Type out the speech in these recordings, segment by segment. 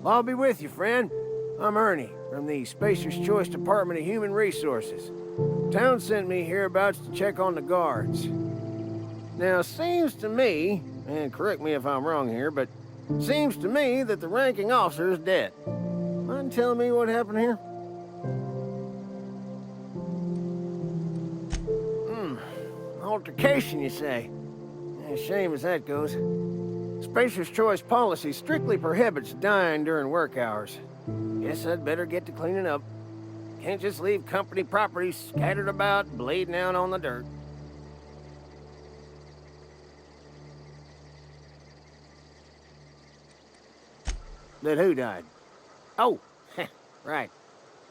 I'll be with you, friend. I'm Ernie, from the Spacer's Choice Department of Human Resources. Town sent me hereabouts to check on the guards. Now, seems to me, and correct me if I'm wrong here, but seems to me that the ranking officer is dead. Mind telling me what happened here? Altercation, you say? Shame as that goes. Spacer's Choice policy strictly prohibits dying during work hours. Guess I'd better get to cleaning up. Can't just leave company property scattered about, bleeding out on the dirt. That who died? Oh, right.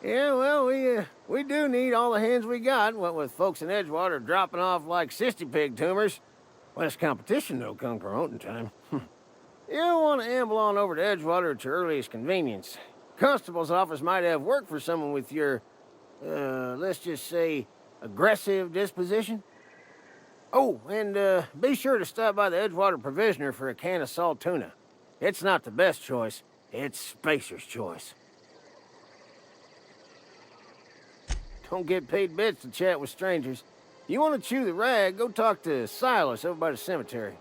Yeah, well, we do need all the hands we got, what with folks in Edgewater dropping off like sissy pig tumors. Less competition, though, come promoting time. You don't want to amble on over to Edgewater at your earliest convenience. Constable's office might have work for someone with your, let's just say, aggressive disposition. Oh, and be sure to stop by the Edgewater Provisioner for a can of salt tuna. It's not the best choice, it's Spacer's Choice. Don't get paid bits to chat with strangers. You want to chew the rag, go talk to Silas over by the cemetery.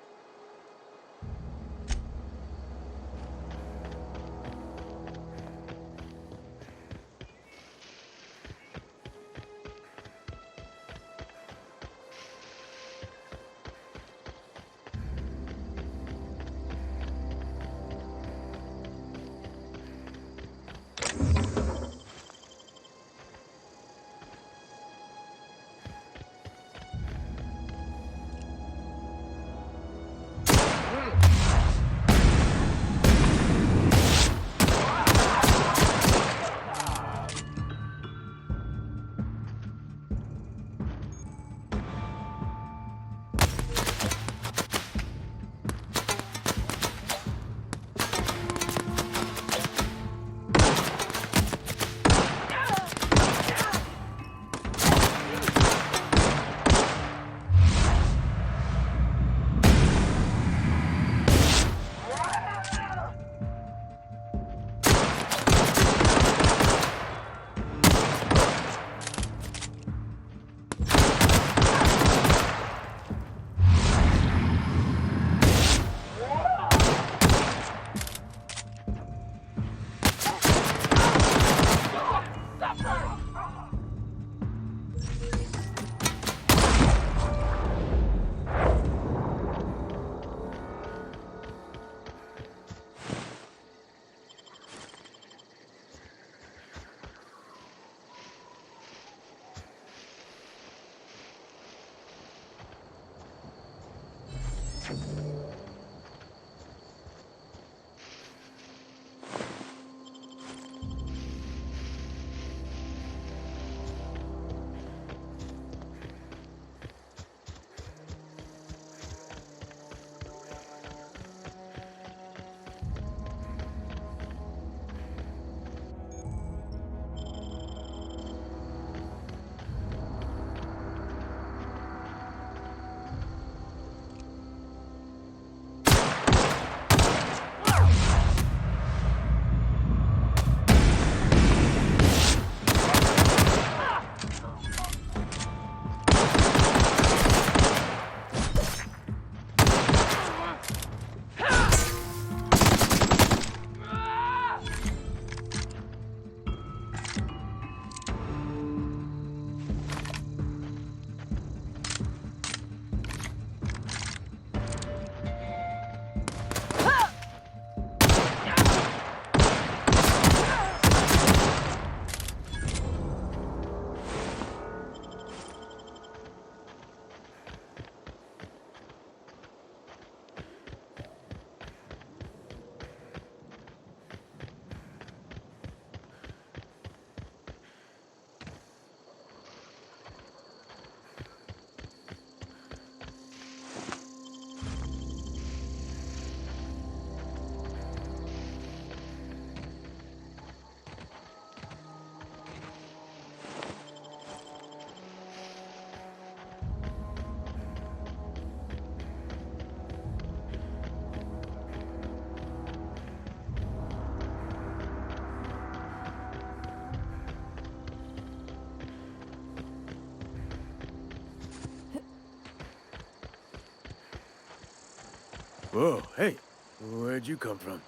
Whoa, hey, where'd you come from?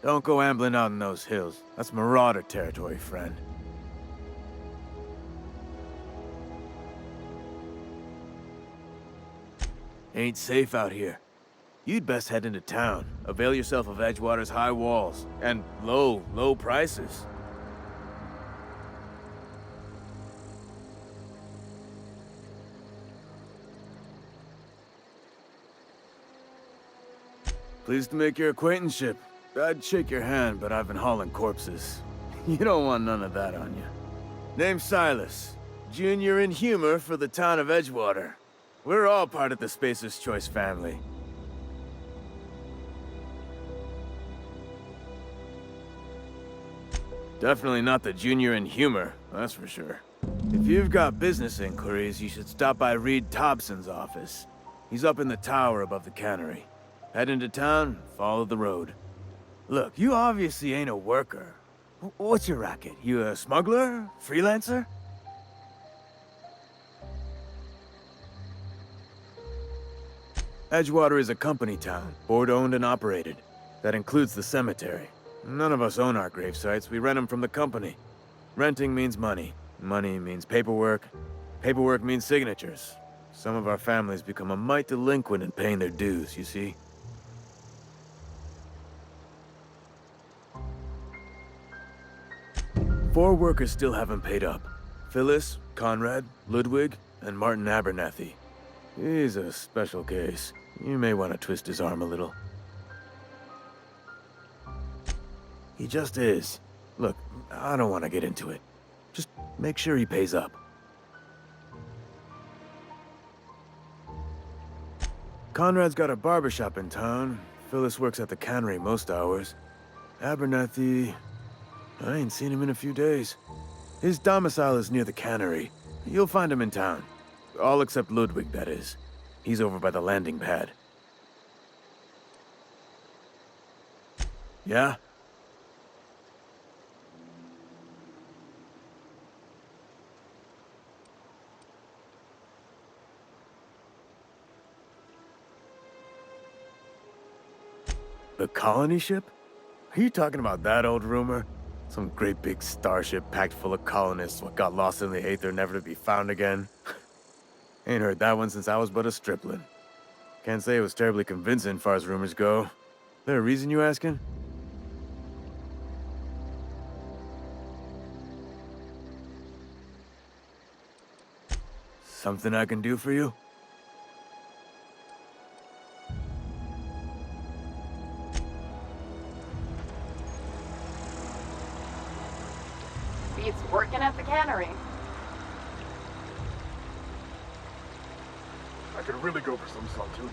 Don't go ambling out in those hills. That's marauder territory, friend. Ain't safe out here. You'd best head into town. Avail yourself of Edgewater's high walls and low prices. Pleased to make your acquaintanceship. I'd shake your hand, but I've been hauling corpses. You don't want none of that on you. Name's Silas. Junior in humor for the town of Edgewater. We're all part of the Spacer's Choice family. Definitely not the junior in humor, that's for sure. If you've got business inquiries, you should stop by Reed Thompson's office. He's up in the tower above the cannery. Head into town, follow the road. Look, you obviously ain't a worker. What's your racket? You a smuggler? Freelancer? Edgewater is a company town, board-owned and operated. That includes the cemetery. None of us own our grave sites, we rent them from the company. Renting means money. Money means paperwork. Paperwork means signatures. Some of our families become a mite delinquent in paying their dues, you see? 4 workers still haven't paid up. Phyllis, Conrad, Ludwig, and Martin Abernathy. He's a special case. You may want to twist his arm a little. He just is. Look, I don't want to get into it. Just make sure he pays up. Conrad's got a barbershop in town. Phyllis works at the cannery most hours. Abernathy... I ain't seen him in a few days. His domicile is near the cannery. You'll find him in town. All except Ludwig, that is. He's over by the landing pad. Yeah? The colony ship? Are you talking about that old rumor? Some great big starship packed full of colonists what got lost in the aether never to be found again? Ain't heard that one since I was but a stripling. Can't say it was terribly convincing far as rumors go. There a reason you asking? Something I can do for you? Beats working at the cannery. I could really go for some salt tuna.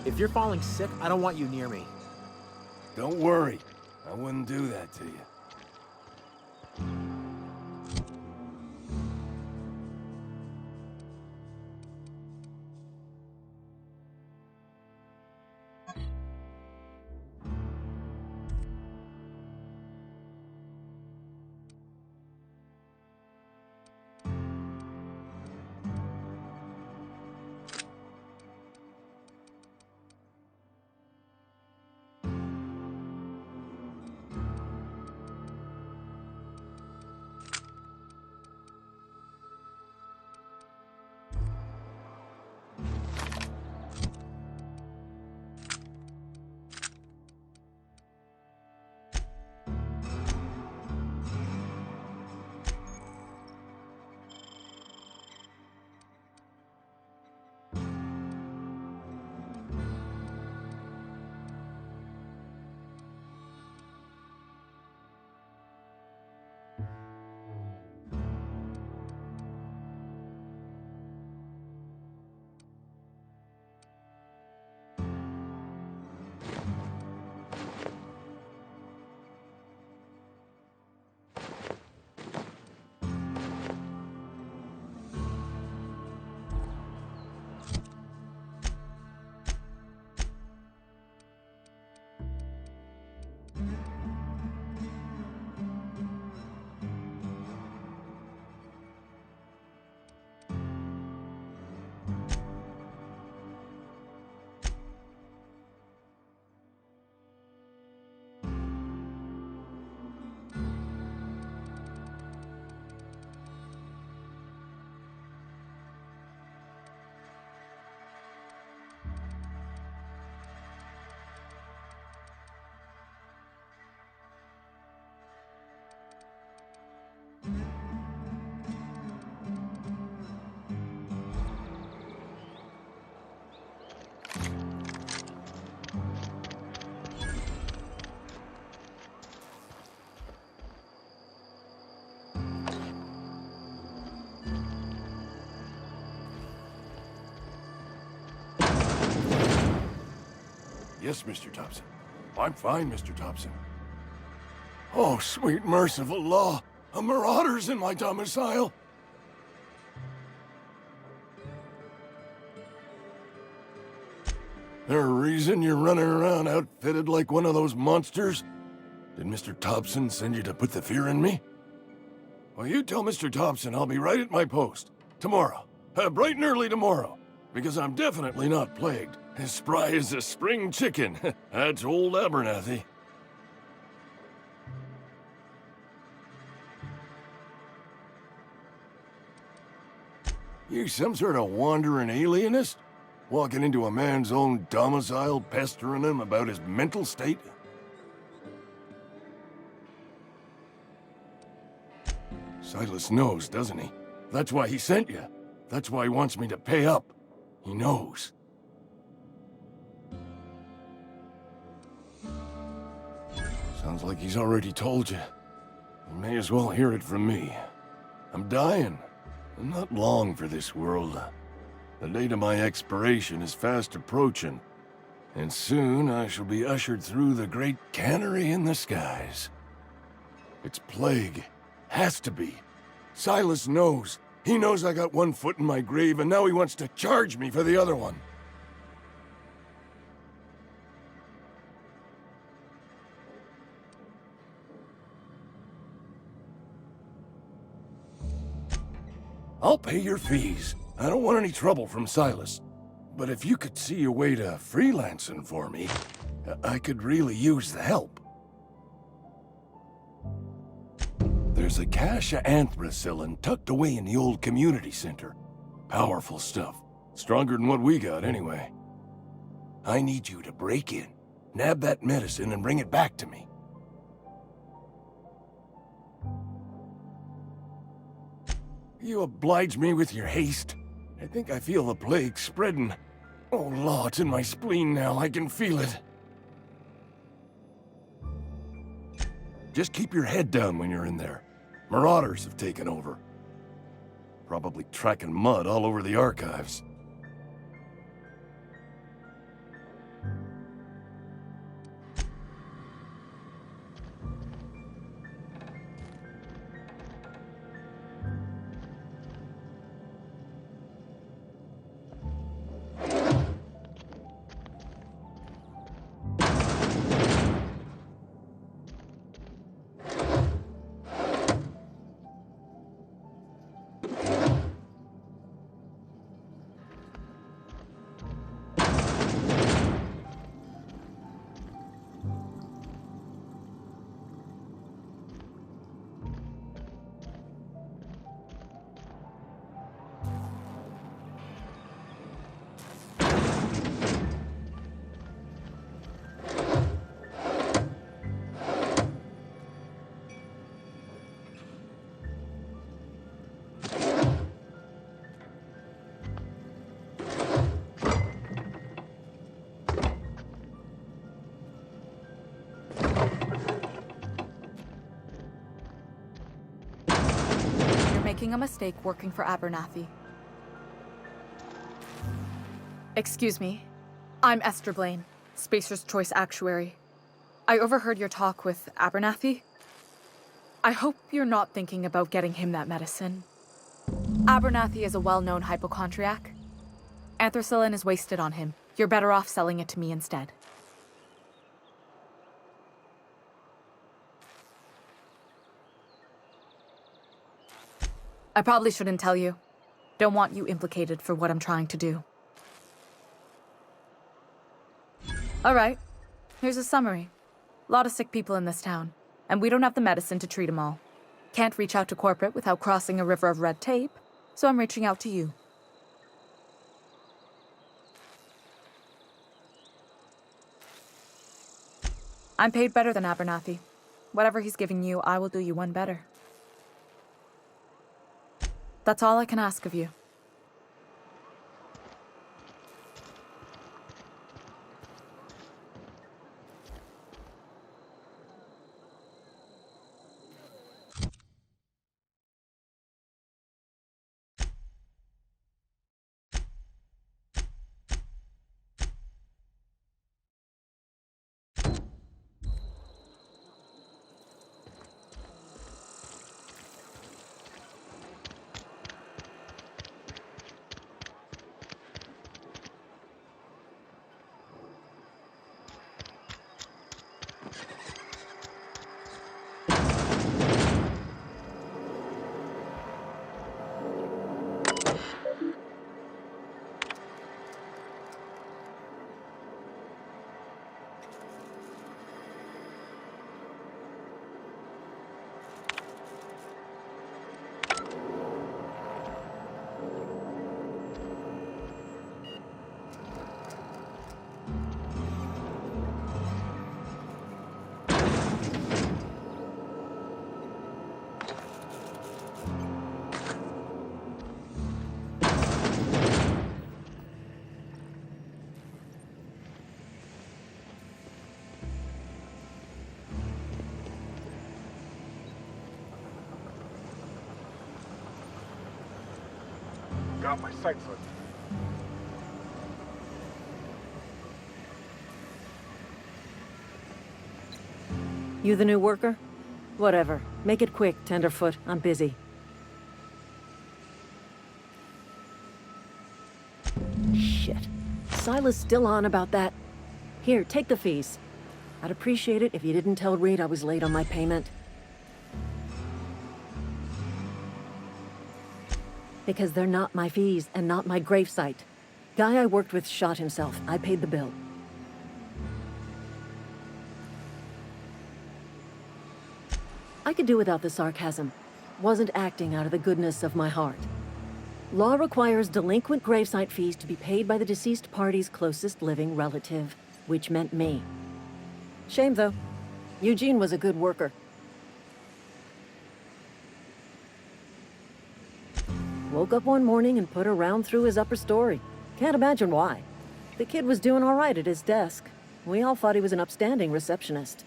If you're falling sick, I don't want you near me. Don't worry. I wouldn't do that to you. Yes, Mr. Thompson. I'm fine, Mr. Thompson. Oh, sweet merciful law! A marauder's in my domicile! There a reason you're running around outfitted like one of those monsters? Did Mr. Thompson send you to put the fear in me? Well, you tell Mr. Thompson I'll be right at my post. Tomorrow. Bright and early tomorrow. Because I'm definitely not plagued. As spry as a spring chicken. That's old Abernathy. You some sort of wandering alienist? Walking into a man's own domicile, pestering him about his mental state? Silas knows, doesn't he? That's why he sent you. That's why he wants me to pay up. He knows. Sounds like he's already told you. You may as well hear it from me. I'm dying. I'm not long for this world. The date of my expiration is fast approaching, and soon I shall be ushered through the great cannery in the skies. It's plague. Has to be. Silas knows. He knows I got one foot in my grave, and now he wants to charge me for the other one. I'll pay your fees. I don't want any trouble from Silas. But if you could see a way to freelancing for me, I could really use the help. There's a cache of anthracillin tucked away in the old community center. Powerful stuff. Stronger than what we got, anyway. I need you to break in, nab that medicine, and bring it back to me. You oblige me with your haste. I think I feel the plague spreading. Oh, Law, it's in my spleen now. I can feel it. Just keep your head down when you're in there. Marauders have taken over. Probably tracking mud all over the archives. Making a mistake working for Abernathy. Excuse me. I'm Esther Blaine, Spacer's Choice Actuary. I overheard your talk with Abernathy. I hope you're not thinking about getting him that medicine. Abernathy is a well-known hypochondriac. Anthracillin is wasted on him. You're better off selling it to me instead. I probably shouldn't tell you. Don't want you implicated for what I'm trying to do. All right, here's a summary. A lot of sick people in this town, and we don't have the medicine to treat them all. Can't reach out to corporate without crossing a river of red tape, so I'm reaching out to you. I'm paid better than Abernathy. Whatever he's giving you, I will do you one better. That's all I can ask of you. Got my sights on you. You the new worker? Whatever. Make it quick, Tenderfoot. I'm busy. Shit. Silas still on about that. Here, take the fees. I'd appreciate it if you didn't tell Reed I was late on my payment. Because they're not my fees and not my gravesite. Guy I worked with shot himself. I paid the bill. I could do without the sarcasm. Wasn't acting out of the goodness of my heart. Law requires delinquent gravesite fees to be paid by the deceased party's closest living relative, which meant me. Shame, though. Eugene was a good worker. Woke up one morning and put a round through his upper story. Can't imagine why. The kid was doing all right at his desk. We all thought he was an upstanding receptionist.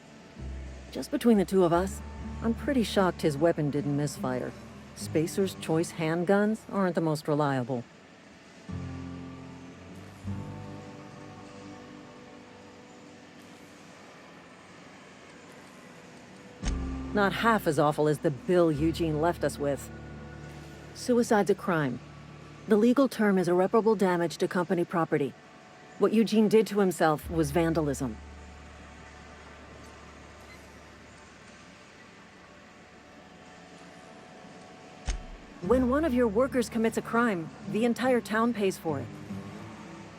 Just between the two of us, I'm pretty shocked his weapon didn't misfire. Spacer's Choice handguns aren't the most reliable. Not half as awful as the bill Eugene left us with. Suicide's a crime. The legal term is irreparable damage to company property. What Eugene did to himself was vandalism. When one of your workers commits a crime, the entire town pays for it.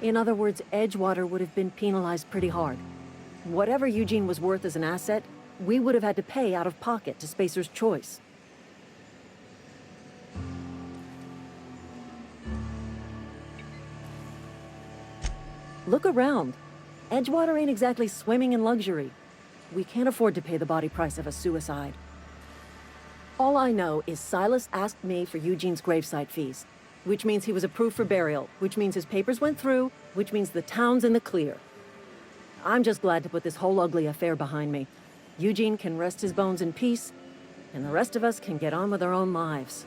In other words, Edgewater would have been penalized pretty hard. Whatever Eugene was worth as an asset, we would have had to pay out of pocket to Spacer's Choice. Look around. Edgewater ain't exactly swimming in luxury. We can't afford to pay the body price of a suicide. All I know is Silas asked me for Eugene's gravesite fees, which means he was approved for burial, which means his papers went through, which means the town's in the clear. I'm just glad to put this whole ugly affair behind me. Eugene can rest his bones in peace, and the rest of us can get on with our own lives.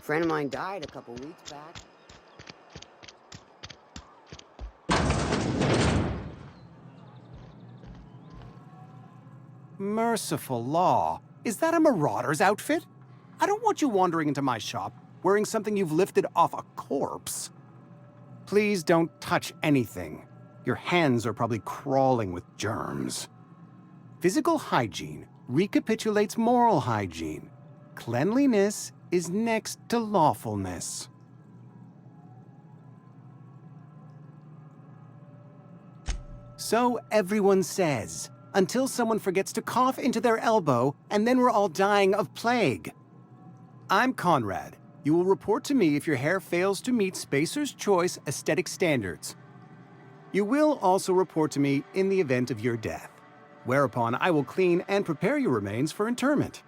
friend of mine died a couple weeks back. Merciful law. Is that a marauder's outfit? I don't want you wandering into my shop wearing something you've lifted off a corpse. Please don't touch anything. Your hands are probably crawling with germs. Physical hygiene recapitulates moral hygiene. Cleanliness is next to lawfulness. So everyone says, until someone forgets to cough into their elbow, and then we're all dying of plague. I'm Conrad. You will report to me if your hair fails to meet Spacer's Choice aesthetic standards. You will also report to me in the event of your death, whereupon I will clean and prepare your remains for interment.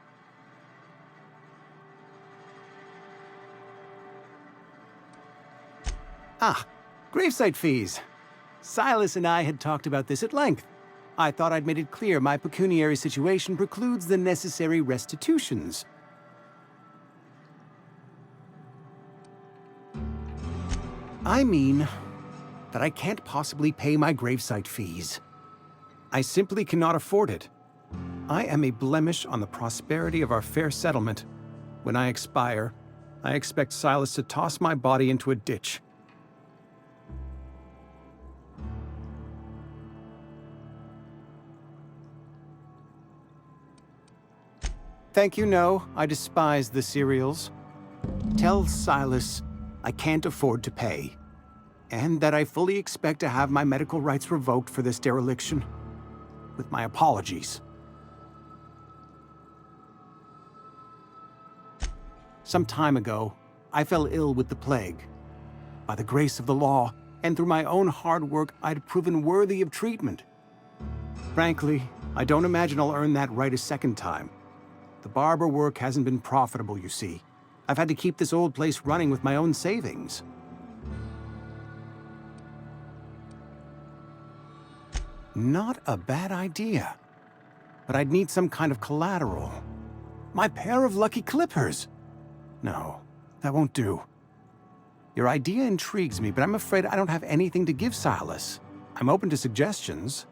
Ah, gravesite fees. Silas and I had talked about this at length. I thought I'd made it clear my pecuniary situation precludes the necessary restitutions. I mean that I can't possibly pay my gravesite fees. I simply cannot afford it. I am a blemish on the prosperity of our fair settlement. When I expire, I expect Silas to toss my body into a ditch. Thank you, no. I despise the cereals. Tell Silas I can't afford to pay, and that I fully expect to have my medical rights revoked for this dereliction. With my apologies. Some time ago, I fell ill with the plague. By the grace of the law, and through my own hard work, I'd proven worthy of treatment. Frankly, I don't imagine I'll earn that right a second time. The barber work hasn't been profitable, you see. I've had to keep this old place running with my own savings. Not a bad idea. But I'd need some kind of collateral. My pair of lucky clippers! No, that won't do. Your idea intrigues me, but I'm afraid I don't have anything to give Silas. I'm open to suggestions.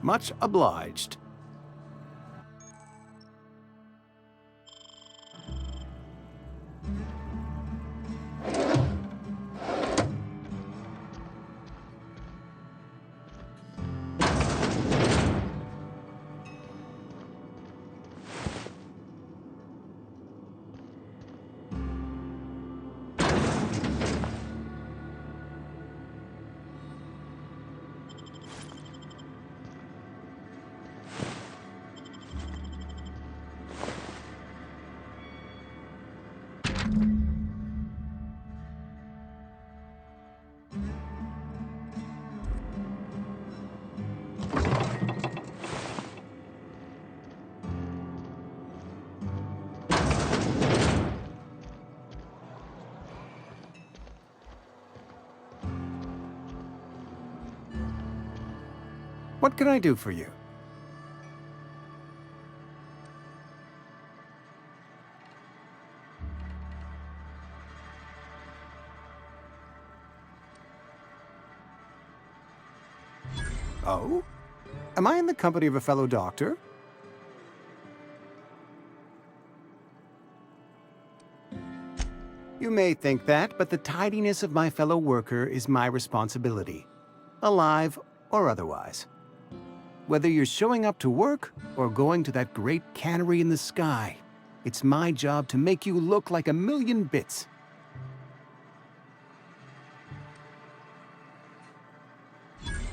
Much obliged. What can I do for you? Oh? Am I in the company of a fellow doctor? You may think that, but the tidiness of my fellow worker is my responsibility, alive or otherwise. Whether you're showing up to work or going to that great cannery in the sky, it's my job to make you look like a million bits.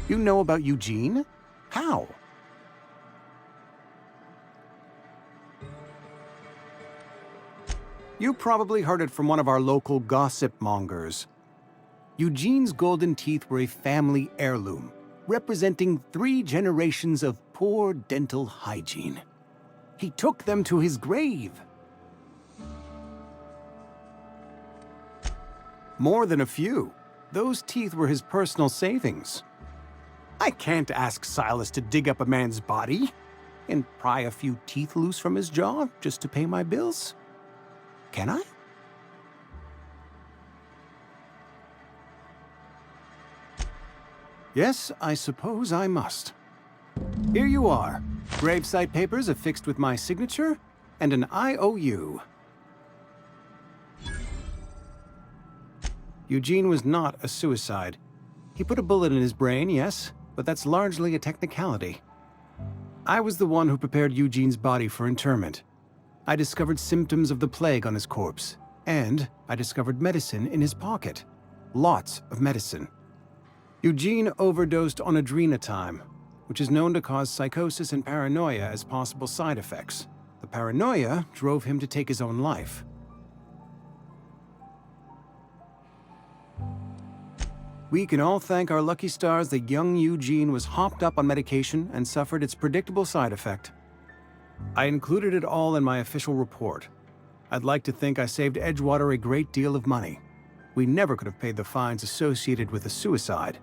You know about Eugene? How? You probably heard it from one of our local gossip mongers. Eugene's golden teeth were a family heirloom, representing 3 generations of poor dental hygiene. He took them to his grave. More than a few. Those teeth were his personal savings. I can't ask Silas to dig up a man's body and pry a few teeth loose from his jaw just to pay my bills. Can I? Yes, I suppose I must. Here you are. Gravesite papers affixed with my signature and an IOU. Eugene was not a suicide. He put a bullet in his brain, yes, but that's largely a technicality. I was the one who prepared Eugene's body for interment. I discovered symptoms of the plague on his corpse, and I discovered medicine in his pocket. Lots of medicine. Eugene overdosed on adrenatime, which is known to cause psychosis and paranoia as possible side effects. The paranoia drove him to take his own life. We can all thank our lucky stars that young Eugene was hopped up on medication and suffered its predictable side effect. I included it all in my official report. I'd like to think I saved Edgewater a great deal of money. We never could have paid the fines associated with a suicide.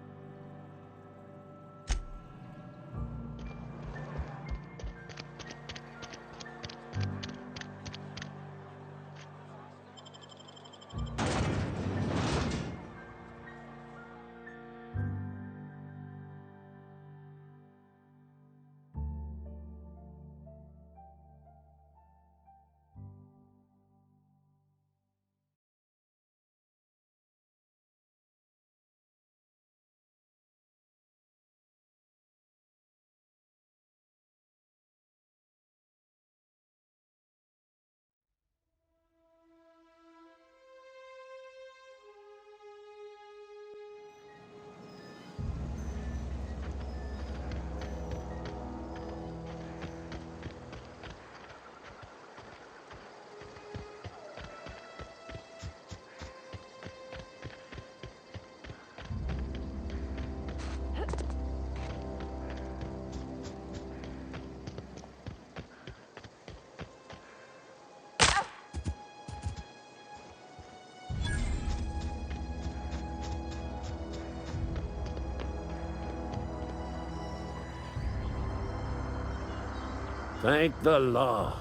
Thank the law.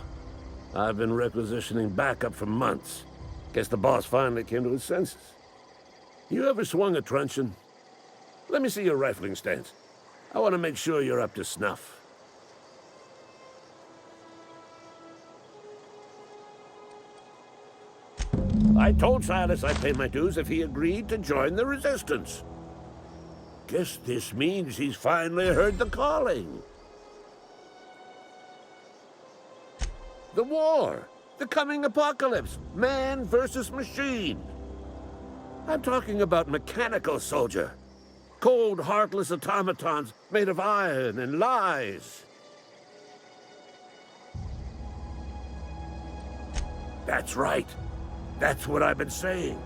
I've been requisitioning backup for months. Guess the boss finally came to his senses. You ever swung a truncheon? Let me see your rifling stance. I want to make sure you're up to snuff. I told Silas I'd pay my dues if he agreed to join the resistance. Guess this means he's finally heard the calling. The war, the coming apocalypse, man versus machine. I'm talking about mechanical soldier. Cold, heartless automatons made of iron and lies. That's right. That's what I've been saying.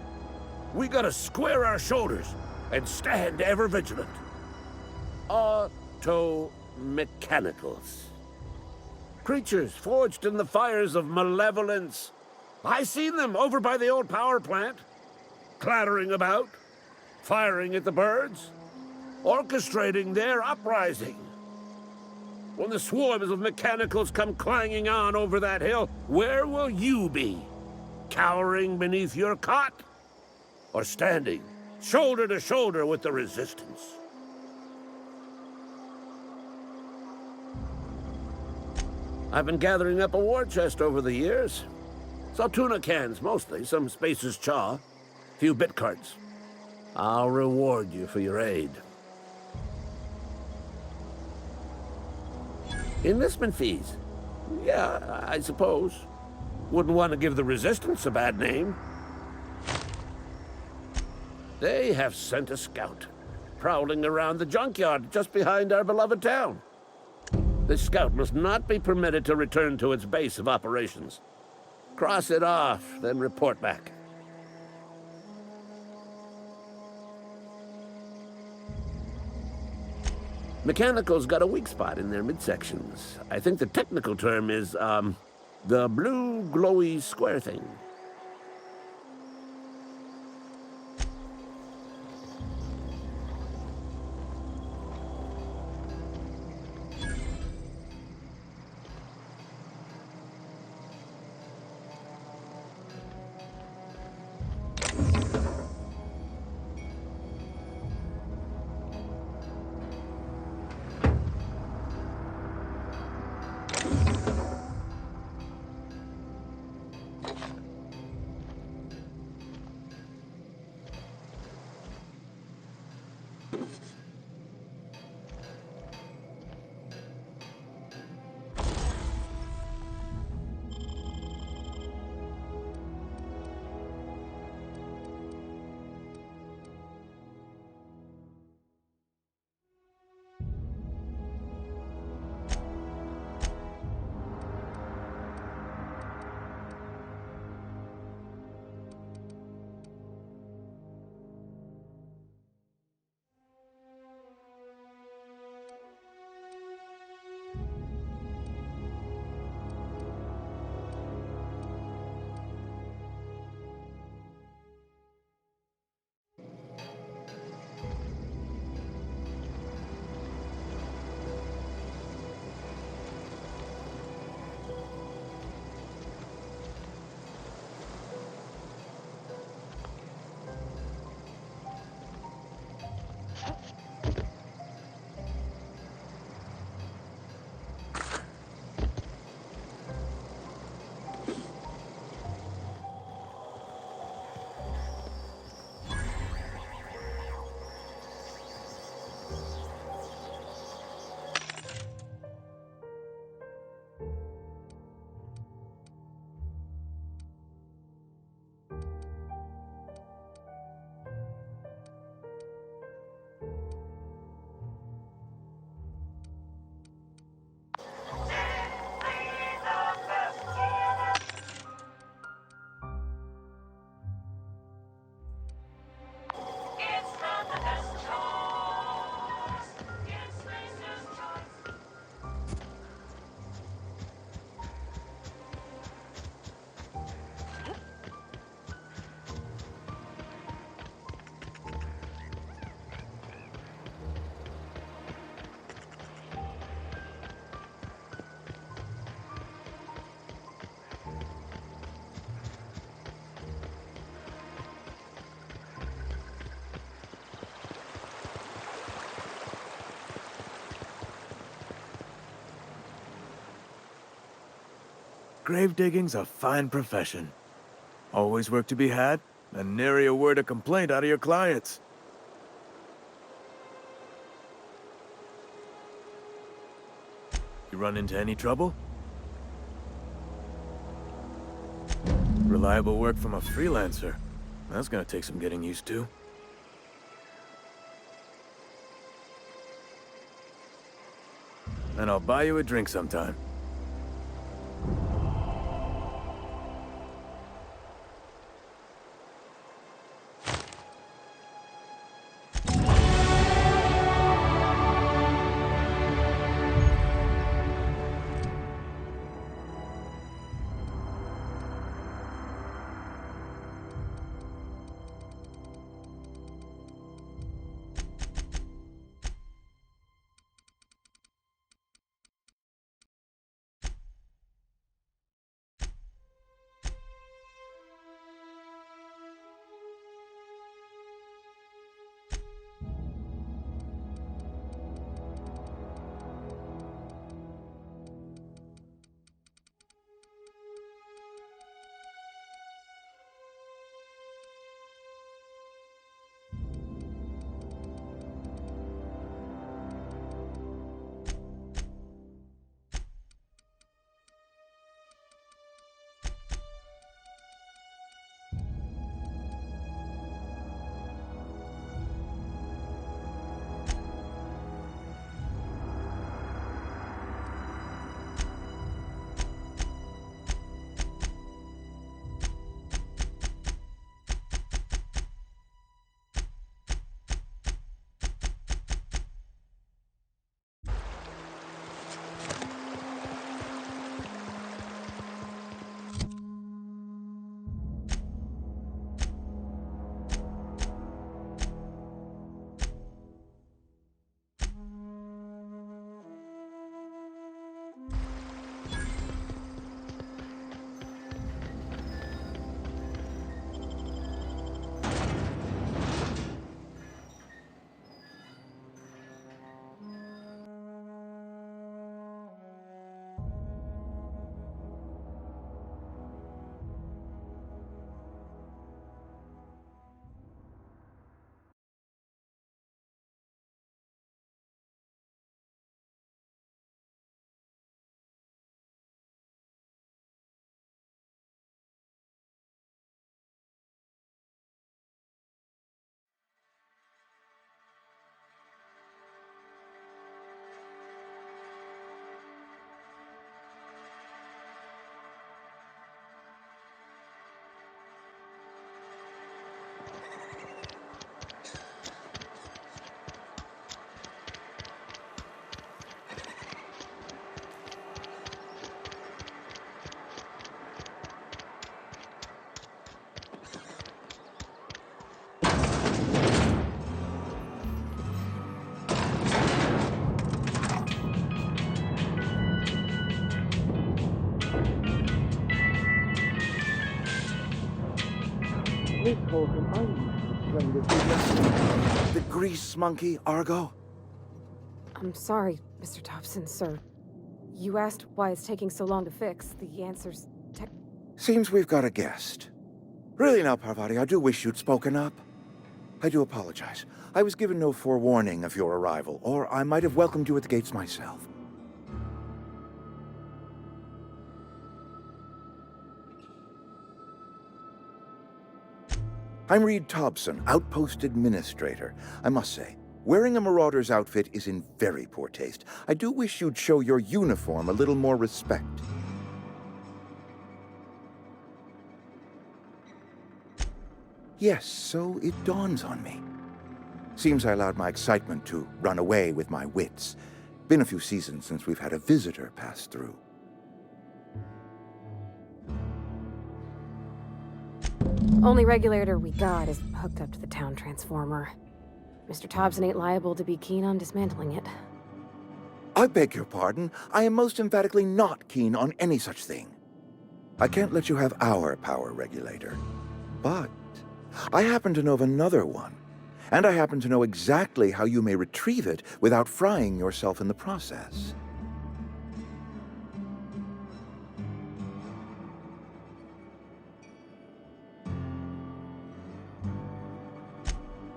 We gotta square our shoulders and stand ever vigilant. Auto-mechanicals. Creatures forged in the fires of malevolence. I seen them over by the old power plant, clattering about, firing at the birds, orchestrating their uprising. When the swarms of mechanicals come clanging on over that hill, where will you be? Cowering beneath your cot? Or standing, shoulder to shoulder with the resistance? I've been gathering up a war chest over the years. Saw tuna cans, mostly, some Spacer's chaw, few bit cards. I'll reward you for your aid. Enlistment fees? Yeah, I suppose. Wouldn't want to give the Resistance a bad name. They have sent a scout, prowling around the junkyard just behind our beloved town. This scout must not be permitted to return to its base of operations. Cross it off, then report back. Mechanicals got a weak spot in their midsections. I think the technical term is, the blue glowy square thing. Gravedigging's a fine profession. Always work to be had, and nary a word of complaint out of your clients. You run into any trouble? Reliable work from a freelancer. That's gonna take some getting used to. And I'll buy you a drink sometime. The grease monkey, Argo? I'm sorry, Mr. Thompson, sir. You asked why it's taking so long to fix. The answer's Seems we've got a guest. Really now, Parvati, I do wish you'd spoken up. I do apologize. I was given no forewarning of your arrival, or I might have welcomed you at the gates myself. I'm Reed Thompson, Outpost Administrator. I must say, wearing a Marauder's outfit is in very poor taste. I do wish you'd show your uniform a little more respect. Yes, so it dawns on me. Seems I allowed my excitement to run away with my wits. Been a few seasons since we've had a visitor pass through. only regulator we got is hooked up to the town transformer. Mr. Thompson ain't liable to be keen on dismantling it. I beg your pardon. I am most emphatically not keen on any such thing. I can't let you have our power regulator. But I happen to know of another one. And I happen to know exactly how you may retrieve it without frying yourself in the process.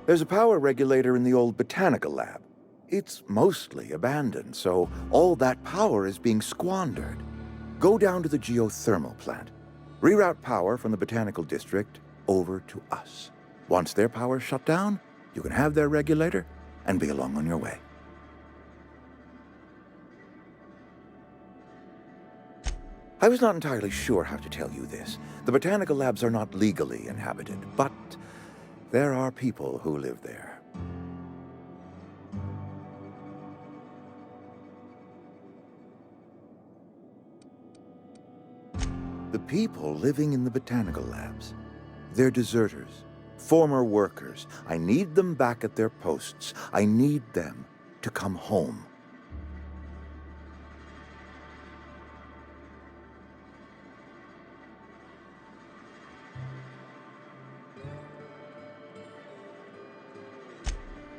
There's a power regulator in the old botanical lab. It's mostly abandoned, so all that power is being squandered. Go down to the geothermal plant. Reroute power from the botanical district over to us. Once their power's shut down, you can have their regulator and be along on your way. I was not entirely sure how to tell you this. The botanical labs are not legally inhabited, but there are people who live there. The people living in the botanical labs, they're deserters, former workers. I need them back at their posts. I need them to come home.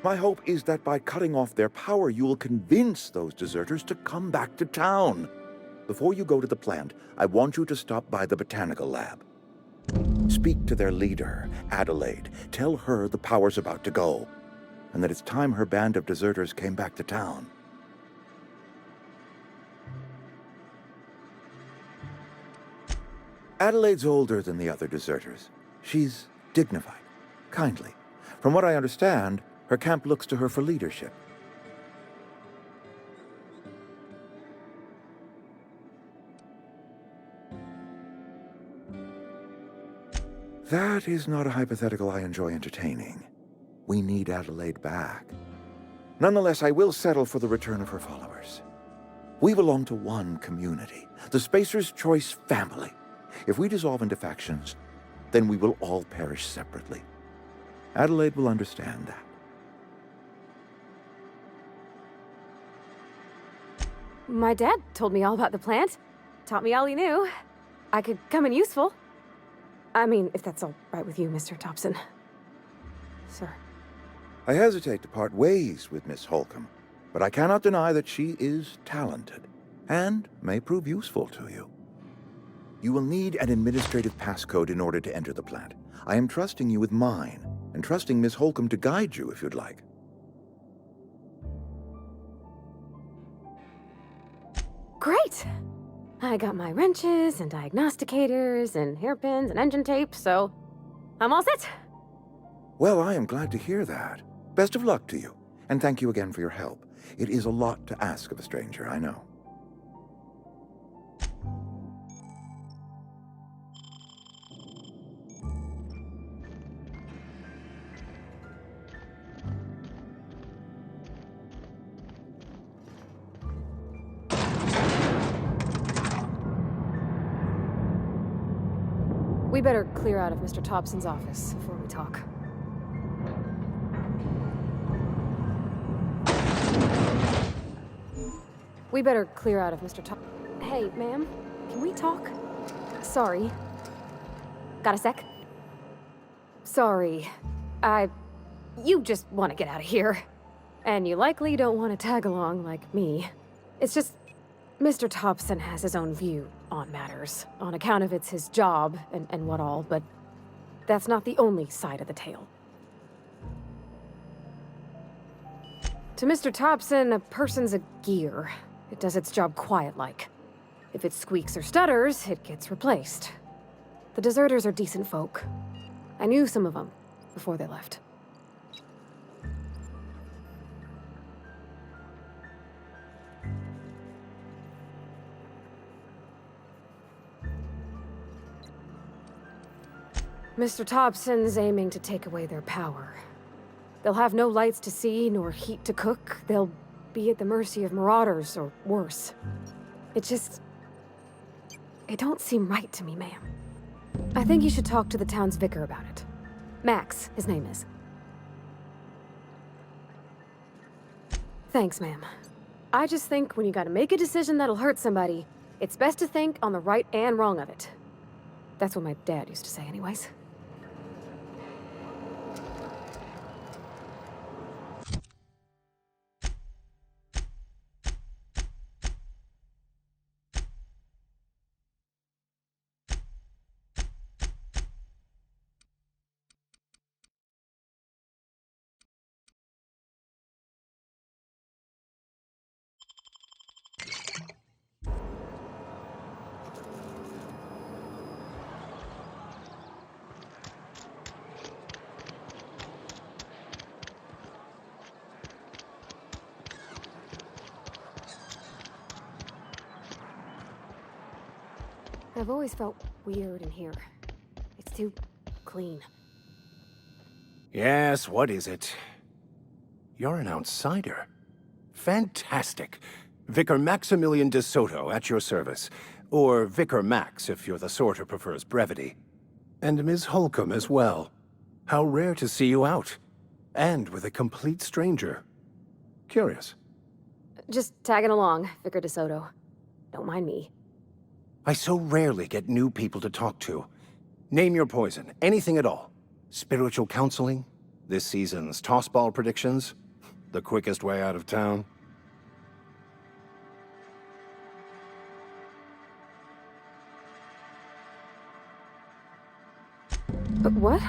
My hope is that by cutting off their power, you will convince those deserters to come back to town. Before you go to the plant, I want you to stop by the botanical lab. Speak to their leader, Adelaide. Tell her the power's about to go, and that it's time her band of deserters came back to town. Adelaide's older than the other deserters. She's dignified, kindly. From what I understand, her camp looks to her for leadership. That is not a hypothetical I enjoy entertaining. We need Adelaide back. Nonetheless, I will settle for the return of her followers. We belong to one community, the Spacer's Choice family. If we dissolve into factions, then we will all perish separately. Adelaide will understand that. My dad told me all about the plant. Taught me all he knew. I could come in useful. I mean, if that's all right with you, Mr. Thompson. Sir. I hesitate to part ways with Miss Holcomb, but I cannot deny that she is talented and may prove useful to you. You will need an administrative passcode in order to enter the plant. I am trusting you with mine, and trusting Miss Holcomb to guide you if you'd like. Great! I got my wrenches and diagnosticators and hairpins and engine tape, so I'm all set. Well, I am glad to hear that. Best of luck to you, and thank you again for your help. It is a lot to ask of a stranger, I know. We better clear out of Mr. Thompson's office before we talk. We better clear out of Mr. Hey, ma'am, can we talk? Sorry. Got a sec? Sorry. You just want to get out of here. And you likely don't want to tag along like me. It's just, Mr. Thompson has his own view on matters, on account of it's his job and what all, but that's not the only side of the tale. To Mr. Thompson, a person's a gear. It does its job quiet-like. If it squeaks or stutters, it gets replaced. The deserters are decent folk. I knew some of them before they left. Mr. Thompson's aiming to take away their power. They'll have no lights to see, nor heat to cook. They'll be at the mercy of marauders, or worse. It don't seem right to me, ma'am. I think you should talk to the town's vicar about it. Max, his name is. Thanks, ma'am. I just think when you gotta make a decision that'll hurt somebody, it's best to think on the right and wrong of it. That's what my dad used to say anyways. I've always felt weird in here. It's too clean. Yes, what is it? You're an outsider. Fantastic. Vicar Maximilian de Soto at your service. Or Vicar Max, if you're the sort who prefers brevity. And Ms. Holcomb as well. How rare to see you out. And with a complete stranger. Curious. Just tagging along, Vicar de Soto. Don't mind me. I so rarely get new people to talk to. Name your poison, anything at all. Spiritual counseling? This season's tossball predictions? The quickest way out of town? But what?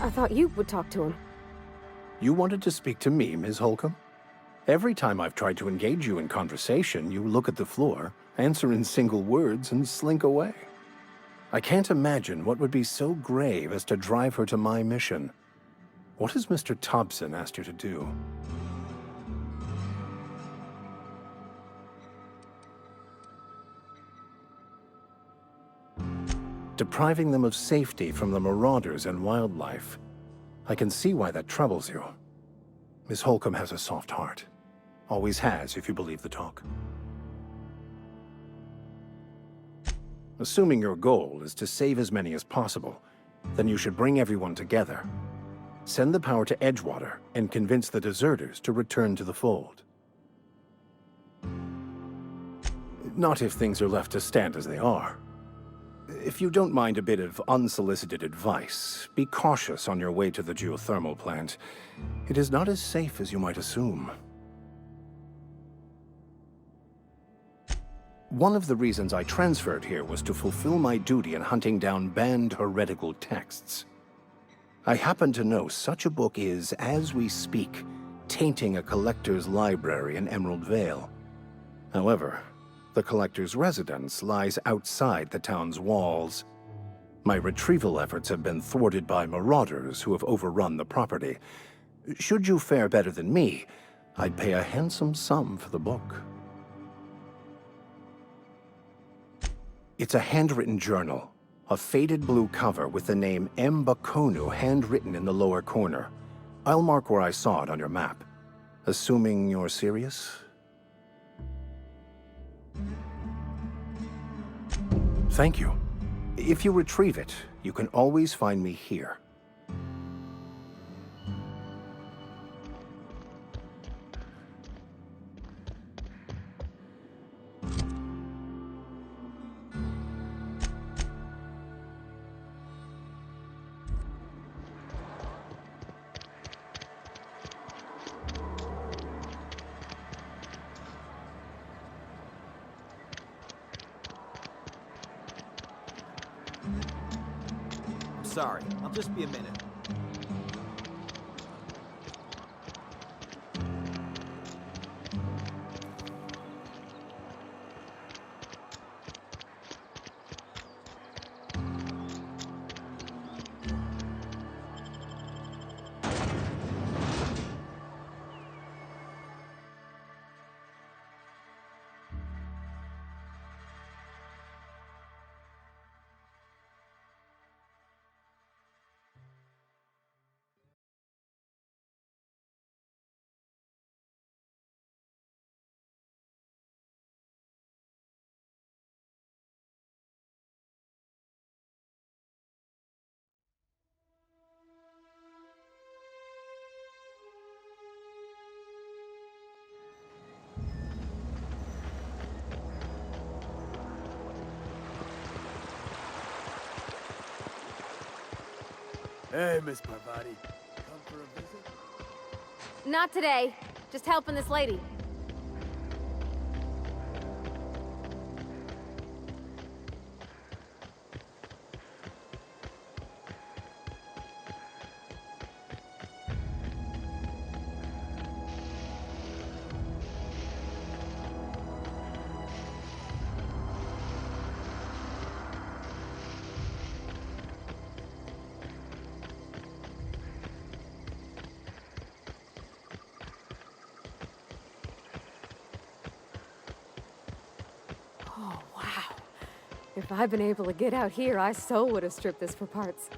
I thought you would talk to him. You wanted to speak to me, Ms. Holcomb? Every time I've tried to engage you in conversation, you look at the floor, answer in single words, and slink away. I can't imagine what would be so grave as to drive her to my mission. What has Mr. Thompson asked you to do? Depriving them of safety from the marauders and wildlife. I can see why that troubles you. Miss Holcomb has a soft heart. Always has, if you believe the talk. Assuming your goal is to save as many as possible, then you should bring everyone together. Send the power to Edgewater and convince the deserters to return to the fold. Not if things are left to stand as they are. If you don't mind a bit of unsolicited advice, be cautious on your way to the geothermal plant. It is not as safe as you might assume. One of the reasons I transferred here was to fulfill my duty in hunting down banned heretical texts. I happen to know such a book is, as we speak, tainting a collector's library in Emerald Vale. However, the collector's residence lies outside the town's walls. My retrieval efforts have been thwarted by marauders who have overrun the property. Should you fare better than me, I'd pay a handsome sum for the book. It's a handwritten journal, a faded blue cover with the name M. Bakonu handwritten in the lower corner. I'll mark where I saw it on your map. Assuming you're serious? Thank you. If you retrieve it, you can always find me here. Sorry, I'll just be a minute. Hey, Miss Parvati. Come for a visit? Not today. Just helping this lady. If I'd been able to get out here, I so would have stripped this for parts.